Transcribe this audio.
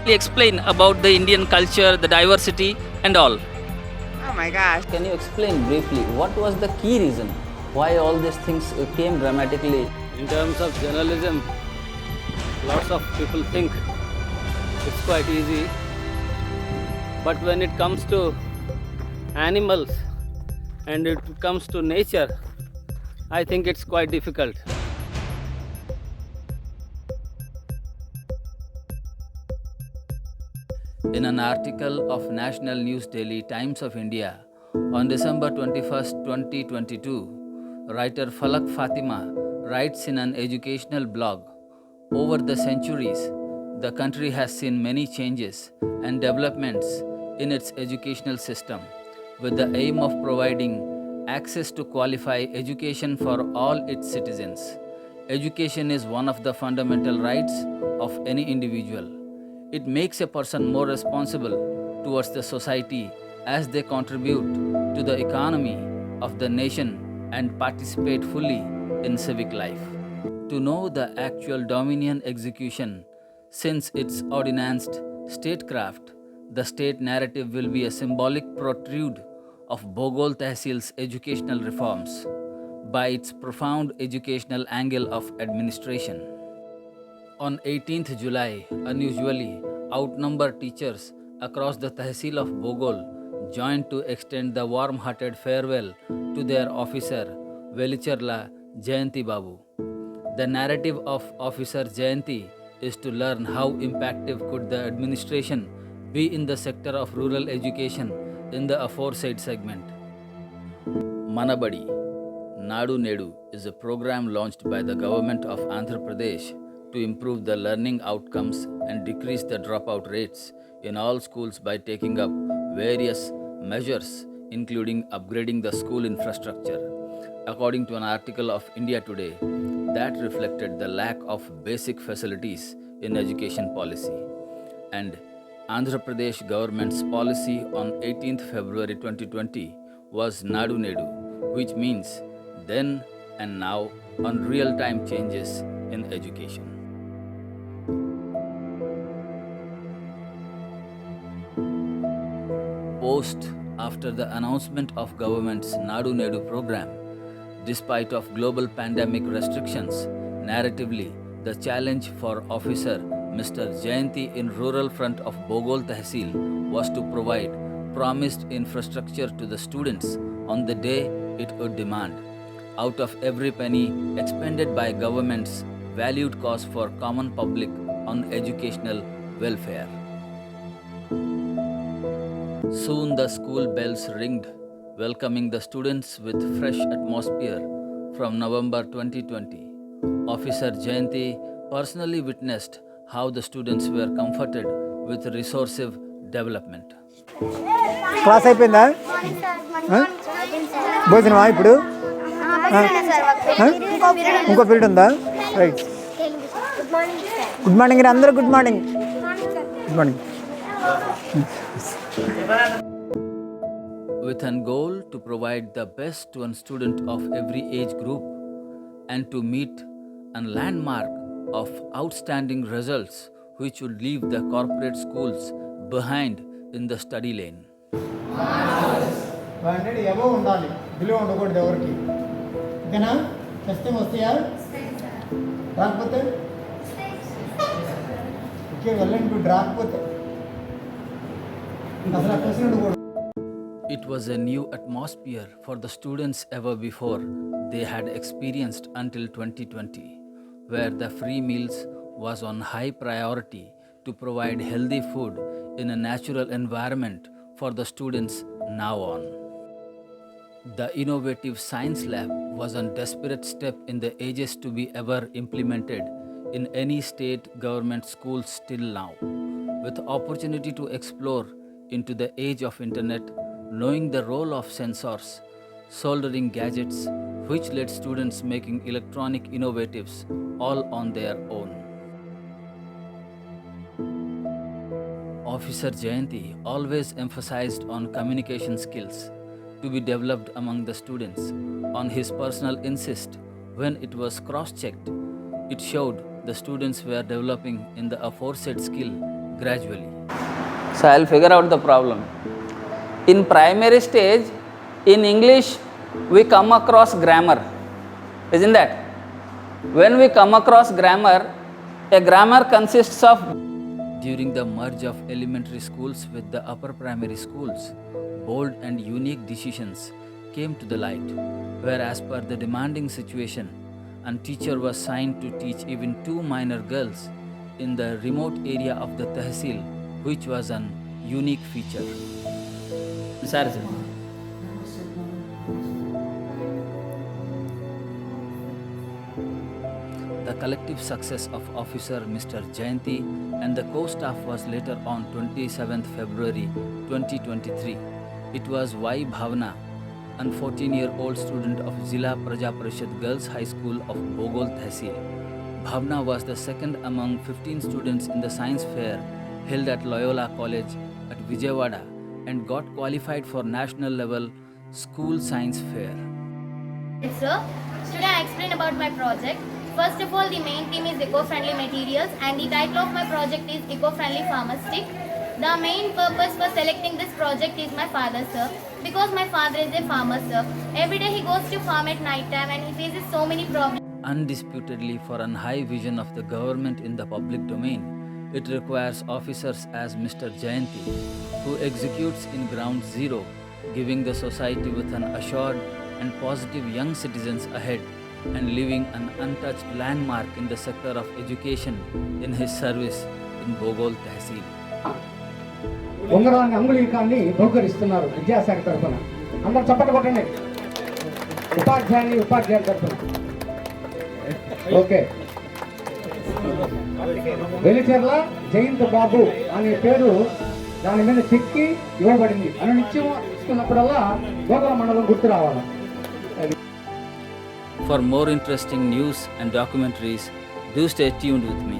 Explain about the Indian culture, the diversity, and all. Oh my gosh. Can you explain briefly what was the key reason why all these things came dramatically? In terms of journalism, lots of people think it's quite easy. But when it comes to animals and it comes to nature, I think it's quite difficult. In an article of National News Daily Times of India on December 21st, 2022, writer Falak Fatima writes in an educational blog, over the centuries, the country has seen many changes and developments in its educational system with the aim of providing access to qualified education for all its citizens. Education is one of the fundamental rights of any individual. It makes a person more responsible towards the society as they contribute to the economy of the nation and participate fully in civic life. To know the actual Dominion execution, since its ordinanced statecraft, the state narrative will be a symbolic protrude of Bogol Tehsil's educational reforms by its profound educational angle of administration. On 18th July, unusually, outnumbered teachers across the Tehsil of Bogol joined to extend the warm-hearted farewell to their officer, Velicharla Jayanti Babu. The narrative of Officer Jayanti is to learn how impactful could the administration be in the sector of rural education in the aforesaid segment. Manabadi, Nadu Nedu is a program launched by the government of Andhra Pradesh to improve the learning outcomes and decrease the dropout rates in all schools by taking up various measures, including upgrading the school infrastructure. According to an article of India Today, that reflected the lack of basic facilities in education policy. And Andhra Pradesh government's policy on 18th February 2020 was Nadu Nedu, which means then and now on real-time changes in education. Post after the announcement of government's Nadu Nedu program, despite of global pandemic restrictions, narratively, the challenge for officer Mr. Jayanti in rural front of Bogol Tehsil was to provide promised infrastructure to the students on the day it would demand, out of every penny expended by government's valued cause for common public on educational welfare. Soon the school bells ringed, welcoming the students with fresh atmosphere from November 2020. Officer Jayanti personally witnessed how the students were comforted with resourceful development. Class అయిపోయిందా భోజనమా ఇప్పుడు ఇంకో period ఉందా right good morning అందరూ good morning good morning With a goal to provide the best to a student of every age group and to meet a landmark of outstanding results which would leave the corporate schools behind in the study lane. 100 above ఉండాలి below ఉండకూడదు ఎవరికి ఓకేనా test వస్తాయా రాకపోతే okay వెళ్ళండి good రాకపోతే అసలు question ఉండకూడదు. It was a new atmosphere for the students ever before they had experienced until 2020, where the free meals was on high priority to provide healthy food in a natural environment for the students now on. The innovative science lab was a desperate step in the ages to be ever implemented in any state government schools still now, with opportunity to explore into the age of internet, knowing the role of sensors, soldering gadgets, which led students making electronic innovatives all on their own. Officer Jayanti always emphasized on communication skills to be developed among the students. On his personal insist, when it was cross-checked, it showed the students were developing in the aforesaid skill gradually. So I'll figure out the problem. In primary stage, in English, we come across grammar, isn't that? When we come across grammar, a grammar consists of. During the merge of elementary schools with the upper primary schools, bold and unique decisions came to the light, where as per the demanding situation, a teacher was signed to teach even 2 minor girls in the remote area of the Tehsil, which was an unique feature. Sir, The collective success of Officer Mr. Jayanti and the co-staff was later on 27th February 2023. It was Y. Bhavna, a 14-year-old student of Zilla Praja Parishad Girls High School of Bogol Tehsil. Bhavna was the second among 15 students in the science fair held at Loyola College at Vijayawada and got qualified for national level school science fair. Sir, today I explain about my project. First of all, the main theme is eco-friendly materials and the title of my project is Eco-Friendly Farmer Stick. The main purpose for selecting this project is my father, sir, because my father is a farmer, sir. Every day he goes to farm at night time and he faces so many problems. Undisputedly, for an high vision of the government in the public domain, it requires officers as Mr. Jayanti, who executes in ground zero, giving the society with an assured and positive young citizens ahead and leaving an untouched landmark in the sector of education in his service in Bogol Tehsil. ఉంగరాన్ని అంగుళీకాన్ని బహుకరిస్తున్నారు విద్యాశాఖ తరఫున. అందరూ చప్పట్లు కొట్టండి. ఉపాధ్యాయుల తరఫున. Okay. Velicherla Jayant బాబు అనే పేరు దాని మీద చెక్కి ఇవ్వబడింది. అని నిత్యం ఇస్తున్నప్పుడల్లా గోకుల మండలం గుర్తు రావాలి. For more interesting news and documentaries, do stay tuned with me.